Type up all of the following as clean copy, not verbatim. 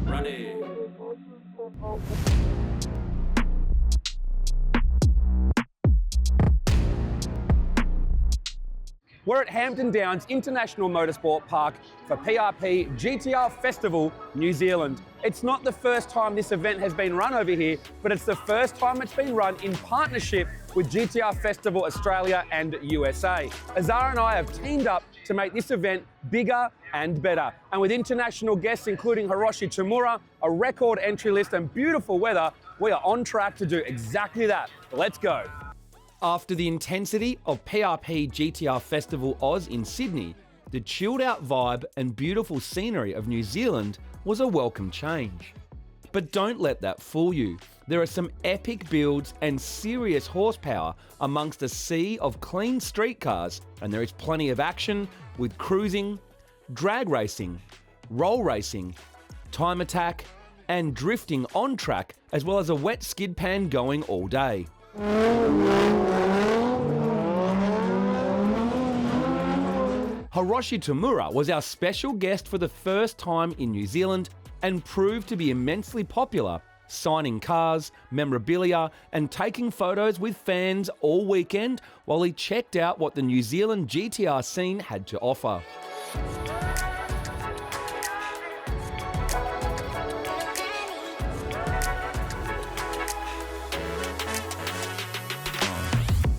Run it. We're at Hampton Downs International Motorsport Park for PRP GTR Festival New Zealand. It's not the first time this event has been run over here, but it's the first time it's been run in partnership with GTR Festival Australia and USA. Azar and I have teamed up to make this event bigger and better. And with international guests including Hiroshi Tamura, a record entry list and beautiful weather, we are on track to do exactly that. Let's go. After the intensity of PRP GTR Festival Oz in Sydney, the chilled out vibe and beautiful scenery of New Zealand was a welcome change. But don't let that fool you. There are some epic builds and serious horsepower amongst a sea of clean street cars, and there is plenty of action with cruising, drag racing, roll racing, time attack, and drifting on track, as well as a wet skid pan going all day. Hiroshi Tamura was our special guest for the first time in New Zealand and proved to be immensely popular, signing cars, memorabilia and taking photos with fans all weekend while he checked out what the New Zealand GTR scene had to offer.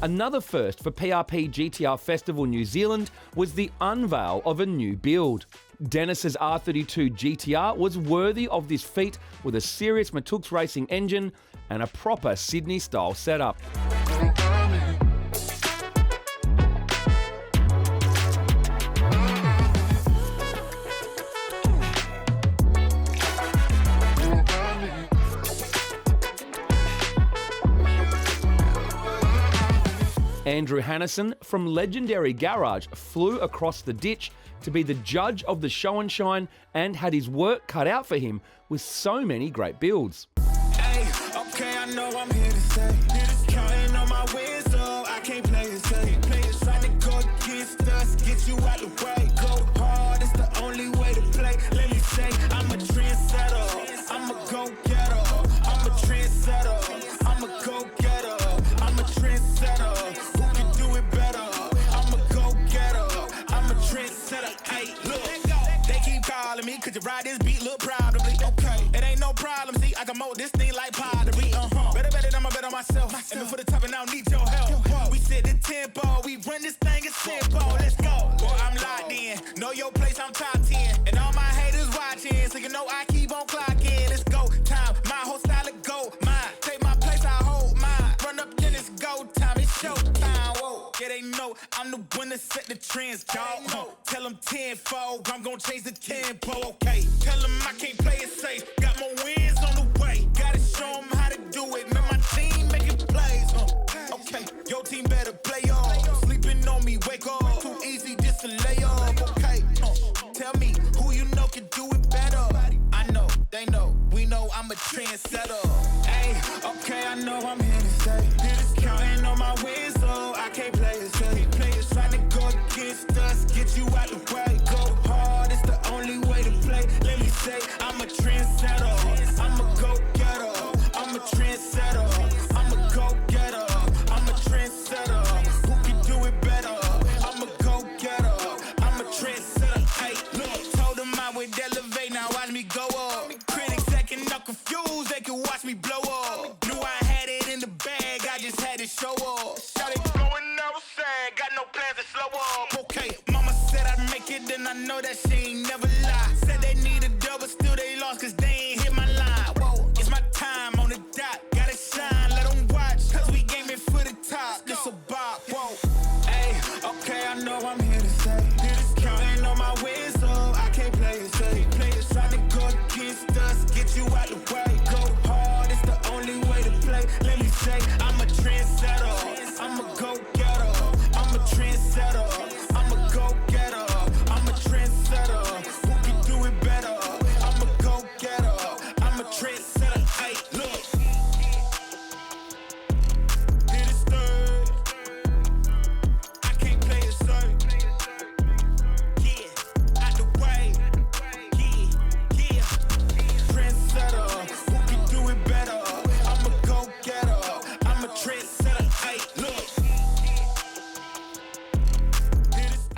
Another first for PRP GTR Festival New Zealand was the unveil of a new build. Dennis's R32 GTR was worthy of this feat with a serious Matux racing engine and a proper Sydney-style setup. Andrew Hannison from Legendary Garage flew across the ditch to be the judge of the show and shine and had his work cut out for him with so many great builds. Hey, okay, I know I'm here to stay. Counting on my wins, so I can't play it safe. Trying to go against us, get you out the way. Go hard, it's the only way to play. Let me say, I'm a trendsetter. I'm a go-getter. I'm a trendsetter. I'm a go-getter. I'm a trendsetter. Me, could you ride this beat, look proudly? Okay, it ain't no problem, see, I can mold this thing like pottery. Better, I'ma bet on myself. And before the top, and I don't need your help. We set the tempo, we run this thing as simple. Let's go. Boy, I'm locked in, know your place, I'm top 10. And all my haters watching, so you know I keep on clocking. It's go time, my whole style of go mine. Take my place, I hold mine. Run up, then it's go time, it's show time. Whoa, yeah, they know I'm the one that set the trends, dog. Tell them tenfold, I'm gonna change the tempo, okay. Tell them I can't play it safe, got more wins on the way. Gotta show them how to do it, man, my team making plays, okay. Your team better play off, sleeping on me, wake up. Too easy just to lay off, okay. Tell me who you know can do it better. I know, they know, we know I'm a trendsetter. Hey, okay, I know I'm here to stay. Counting on my wins, so I can't play it safe. Trying to go against us, get you out the way. Go hard, it's the only way to play. Let me say, I'm a trendsetter. I'm a go-getter. I'm a trendsetter. I'm a go-getter. I'm a trendsetter. Who can do it better? I'm a go-getter. I'm a trendsetter. Hey, look, told them I would elevate, now watch me go up. Critics acting up confused, they can watch me blow up. Knew I had it in the bag, I just had to show up. Shot it going never sad, got no plans to slow up. Okay, mama said I'd make it, and I know that she ain't never lie. Said they need a double, still they lost, cause they ain't hit my line. Whoa, it's my time on the dot, gotta shine, let them watch, cause we gaming for the top. This a bop, whoa. Hey, okay, I know I'm here to stay. Counting on my wins, so I can't play it safe. Trying to go against us, get you out the way. Go hard, it's the only way to play. Let me say, I'm a trendsetter. I'm a go-getter. I'm a trendsetter. I'm a go-getter. I'm a trendsetter. Who can do it better? I'm a go-getter. I'm a trendsetter. Hey, look. Hit it stirred. I can't play it safe.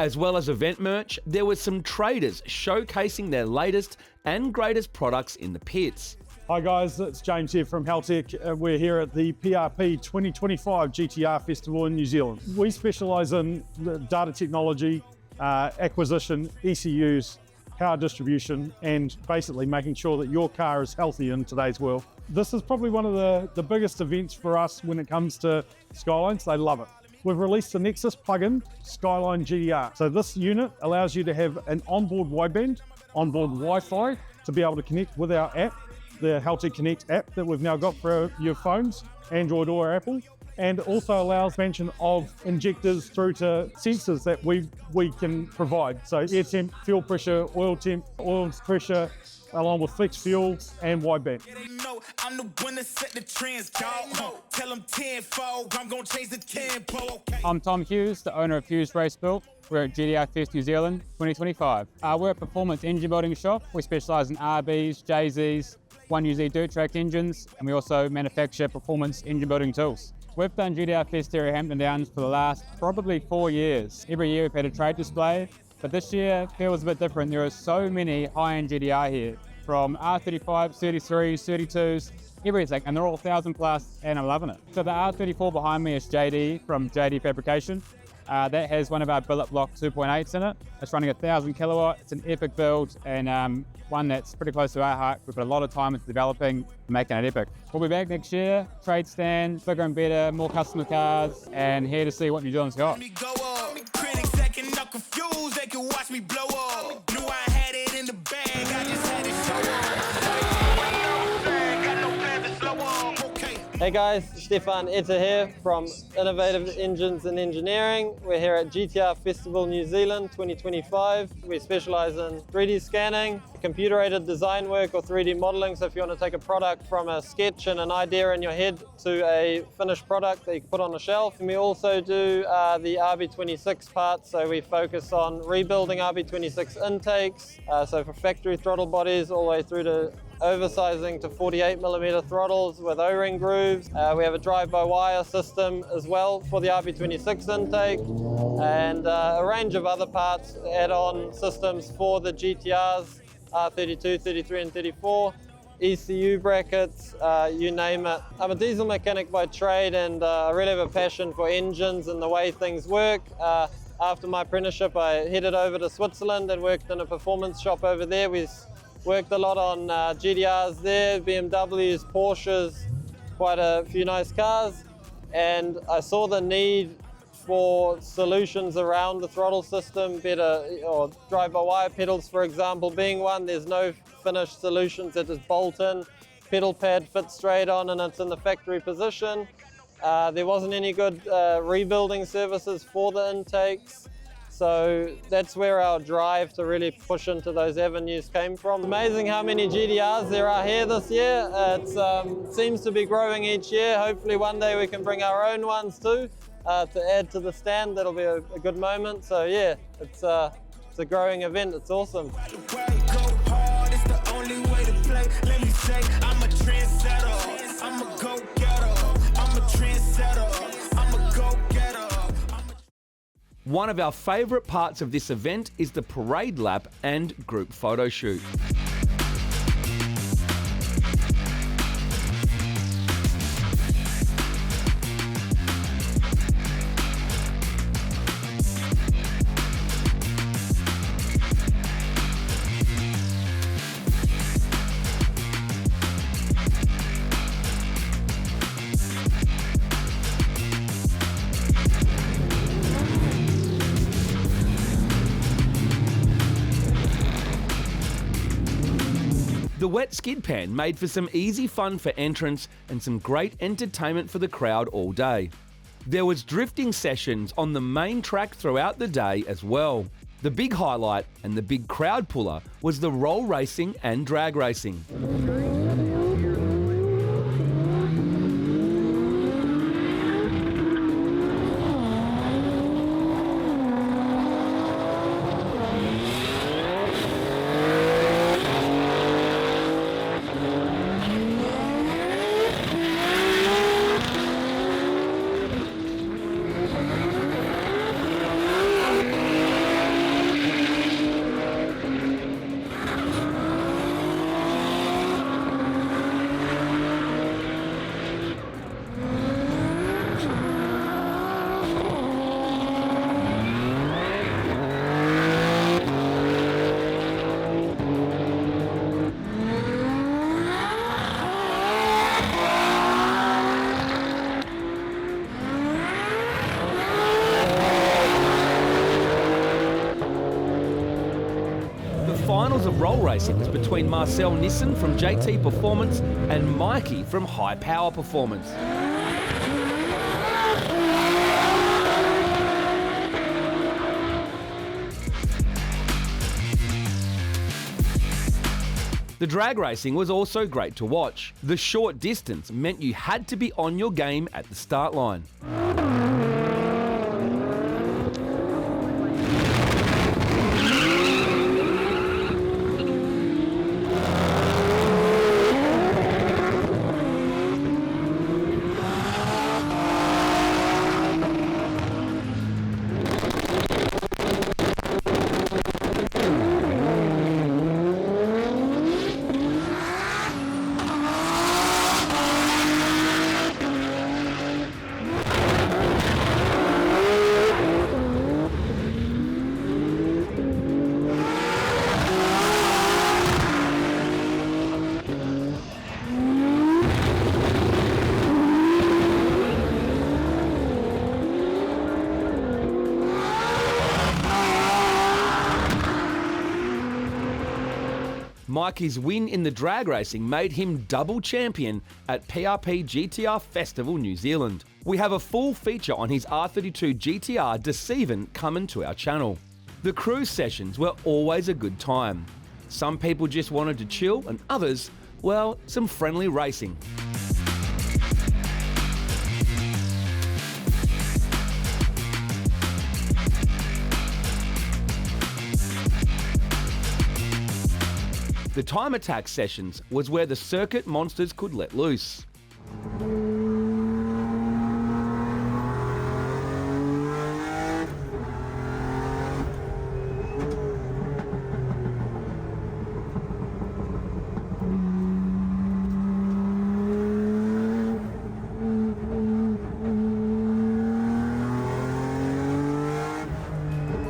As well as event merch, there were some traders showcasing their latest and greatest products in the pits. Hi guys, it's James here from Haltech. We're here at the PRP 2025 GTR Festival in New Zealand. We specialise in data technology, acquisition, ECUs, power distribution, and basically making sure that your car is healthy in today's world. This is probably one of the biggest events for us when it comes to Skylines. They love it. We've released the Nexus plug-in Skyline GTR. So this unit allows you to have an onboard wideband, onboard Wi-Fi to be able to connect with our app, the Haltech Connect app that we've now got for your phones, Android or Apple, and also allows expansion of injectors through to sensors that we can provide. So air temp, fuel pressure, oil temp, oil pressure, along with flex fuel and wideband. I'm the one that set the trends, dog. Tell them tenfold, I'm gonna change the tempo. I'm Tom Hughes, the owner of Hughes Race Built. We're at GTR Fest New Zealand 2025. We're a performance engine building shop. We specialise in RBs, JZs, 1UZ dirt track engines, and we also manufacture performance engine building tools. We've done GTR Fest here at Hampton Downs for the last probably 4 years. Every year we've had a trade display, but this year feels a bit different. There are so many high-end GTR here, from R35s, 33s, 32s, everything, and they're all 1,000 plus, and I'm loving it. So the R34 behind me is JD from JD Fabrication. That has one of our billet block 2.8s in it. It's running 1,000 kilowatt. It's an epic build, and one that's pretty close to our heart. We've put a lot of time into developing and making it epic. We'll be back next year, trade stand, bigger and better, more customer cars, and here to see what New Zealand's got. Critics acting up confused, they can watch me blow up. Knew I had it in the bag, I just had to show up. Got no plan to slow up. Okay. Hey guys, Stefan Etta here from Innovative Engines and Engineering. We're here at GTR Festival New Zealand 2025. We specialise in 3D scanning, computer-aided design work or 3D modelling. So if you want to take a product from a sketch and an idea in your head to a finished product that you can put on a shelf. And we also do the RB26 part. So we focus on rebuilding RB26 intakes. So for factory throttle bodies all the way through to oversizing to 48mm throttles with O-ring grooves. We have a drive-by-wire system as well for the RB26 intake, and a range of other parts, add-on systems for the GTRs, R32, 33 and 34, ECU brackets, you name it. I'm a diesel mechanic by trade, and I really have a passion for engines and the way things work. After my apprenticeship, I headed over to Switzerland and worked in a performance shop over there. We worked a lot on GTRs there, BMWs, Porsches, quite a few nice cars, and I saw the need for solutions around the throttle system, better, or drive-by-wire pedals, for example, being one. There's no finished solutions that just bolt in, pedal pad fits straight on, and it's in the factory position. There wasn't any good rebuilding services for the intakes. So that's where our drive to really push into those avenues came from. Amazing how many GTRs there are here this year. It seems to be growing each year. Hopefully one day we can bring our own ones too to add to the stand. That'll be a good moment. So yeah, it's a growing event. It's awesome. One of our favourite parts of this event is the parade lap and group photo shoot. The wet skid pan made for some easy fun for entrants and some great entertainment for the crowd all day. There was drifting sessions on the main track throughout the day as well. The big highlight and the big crowd puller was the roll racing and drag racing. finals of roll racing was between Marcel Nissan from JT Performance and Mikey from High Power Performance. The drag racing was also great to watch. The short distance meant you had to be on your game at the start line. Mikey's win in the drag racing made him double champion at PRP GTR Festival New Zealand. We have a full feature on his R32 GTR Deceivin' coming to our channel. The cruise sessions were always a good time. Some people just wanted to chill and others, well, some friendly racing. The time attack sessions was where the circuit monsters could let loose.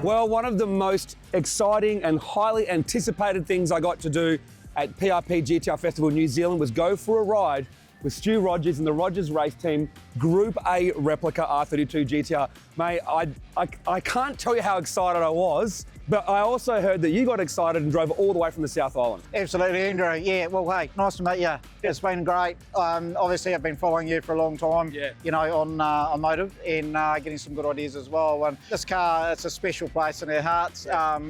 Well, one of the most exciting and highly anticipated things I got to do at PRP GTR Festival New Zealand was go for a ride with Stu Rogers and the Rogers race team, Group A replica R32 GTR. Mate, I can't tell you how excited I was, but I also heard that you got excited and drove all the way from the South Island. Absolutely, Andrew. Yeah, well, hey, nice to meet you. It's been great. Obviously, I've been following you for a long time, you know, on Motive and getting some good ideas as well. And this car, it's a special place in our hearts.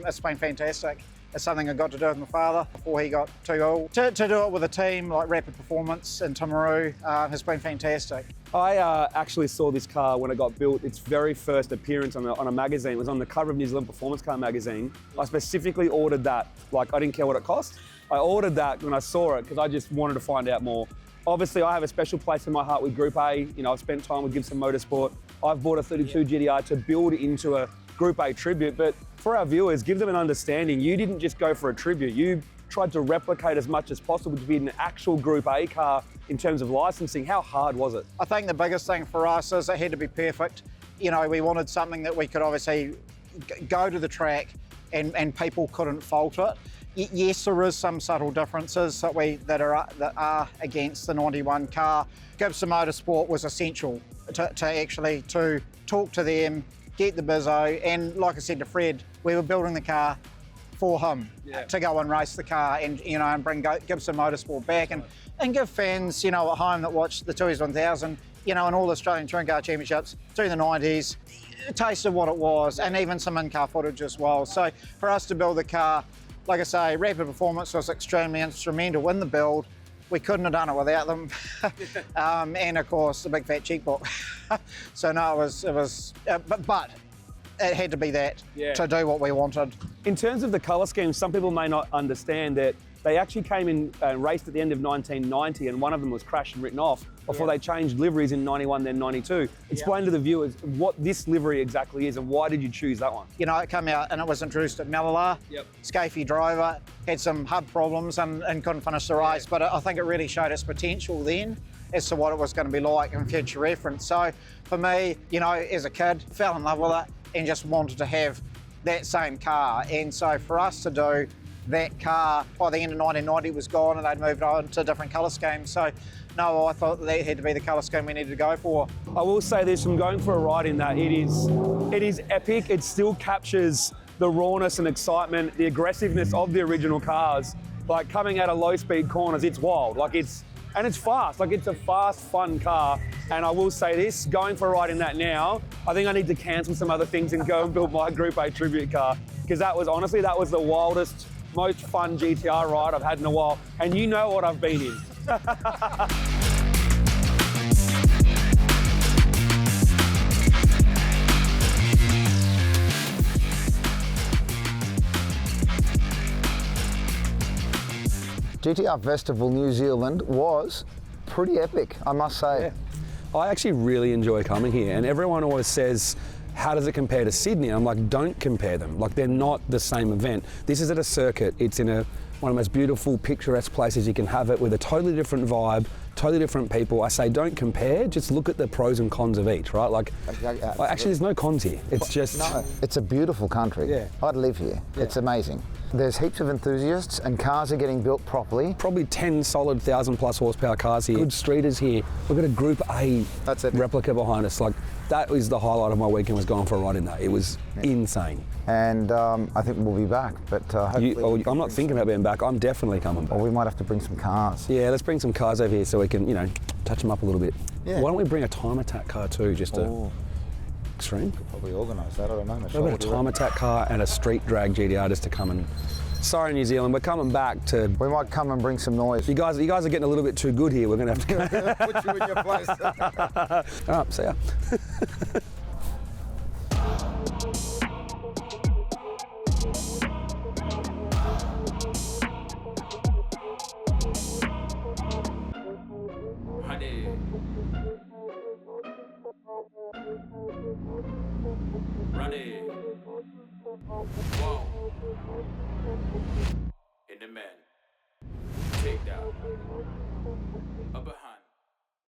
It's been fantastic. It's something I got to do with my father before he got too ill. To do it with a team like Rapid Performance and Tamura has been fantastic. I actually saw this car when it got built. Its very first appearance on a magazine. It was on the cover of New Zealand Performance Car magazine. I specifically ordered that. Like, I didn't care what it cost. I ordered that when I saw it because I just wanted to find out more. Obviously, I have a special place in my heart with Group A. You know, I've spent time with Gibson Motorsport. I've bought a 32 GTR to build into a Group A tribute, but for our viewers, give them an understanding. You didn't just go for a tribute. You tried to replicate as much as possible to be an actual Group A car in terms of licensing. How hard was it? I think the biggest thing for us is it had to be perfect. You know, we wanted something that we could obviously go to the track and people couldn't fault it. Yes, there is some subtle differences that are against the 91 car. Gibson Motorsport was essential to actually talk to them, get the bizzo, and like I said to Fred, we were building the car for him to go and race the car and, you know, and bring Gibson Motorsport back and give fans, you know, at home that watch the Tui's 1000, you know, and all the Australian Touring Car Championships through the 90s, a taste of what it was, and even some in-car footage as well. So for us to build the car, like I say, Rapid Performance was extremely instrumental in the build. We couldn't have done it without them. And of course, the big fat checkbook. So no, it was, but it had to be that to do what we wanted. In terms of the colour scheme, some people may not understand that they actually came in and raced at the end of 1990 and one of them was crashed and written off before they changed liveries in 91, then 92. Explain to the viewers what this livery exactly is and why did you choose that one? You know, it came out and it was introduced at Malala. Scafey driver, had some hub problems and couldn't finish the race, but I think it really showed its potential then as to what it was going to be like in future reference. So for me, you know, as a kid, fell in love with it and just wanted to have that same car. And so for us to do that car, by the end of 1990 it was gone and they'd moved on to different colour schemes. So no, I thought that had to be the colour scheme we needed to go for. I will say this, from going for a ride in that, it is epic. It still captures the rawness and excitement, the aggressiveness of the original cars, like coming out of low-speed corners, it's wild. Like it's fast. Like it's a fast, fun car. And I will say this, going for a ride in that now, I think I need to cancel some other things and go and build my Group A tribute car, because that was the wildest, most fun GTR ride I've had in a while. And you know what I've been in. GTR Festival New Zealand was pretty epic, I must say. Yeah. I actually really enjoy coming here, and everyone always says, how does it compare to Sydney? I'm like, don't compare them. Like, they're not the same event. This is at a circuit. It's in one of the most beautiful, picturesque places you can have it, with a totally different vibe, totally different people. I say don't compare, just look at the pros and cons of each, right? Like actually there's no cons here. It's just... No, it's a beautiful country. Yeah. I'd live here. Yeah. It's amazing. There's heaps of enthusiasts and cars are getting built properly. Probably 10 solid 1,000+ horsepower cars here. Good streeters here. We've got a Group A replica behind us. Like, that was the highlight of my weekend, was going for a ride in that. It was insane. And I think we'll be back, but hopefully... I'm not thinking about being back. I'm definitely coming back. Or we might have to bring some cars. Yeah, let's bring some cars over here so we can, you know, touch them up a little bit. Yeah. Why don't we bring a time attack car too, just to... Extreme? Could probably organise that, I don't know. What about a time attack car and a street drag GTR just to come and... Sorry, New Zealand, we're coming back to... We might come and bring some noise. You guys are getting a little bit too good here. We're going to have to... Put you in your place. All right, see ya. Run it. Whoa. In the man. Take down. Up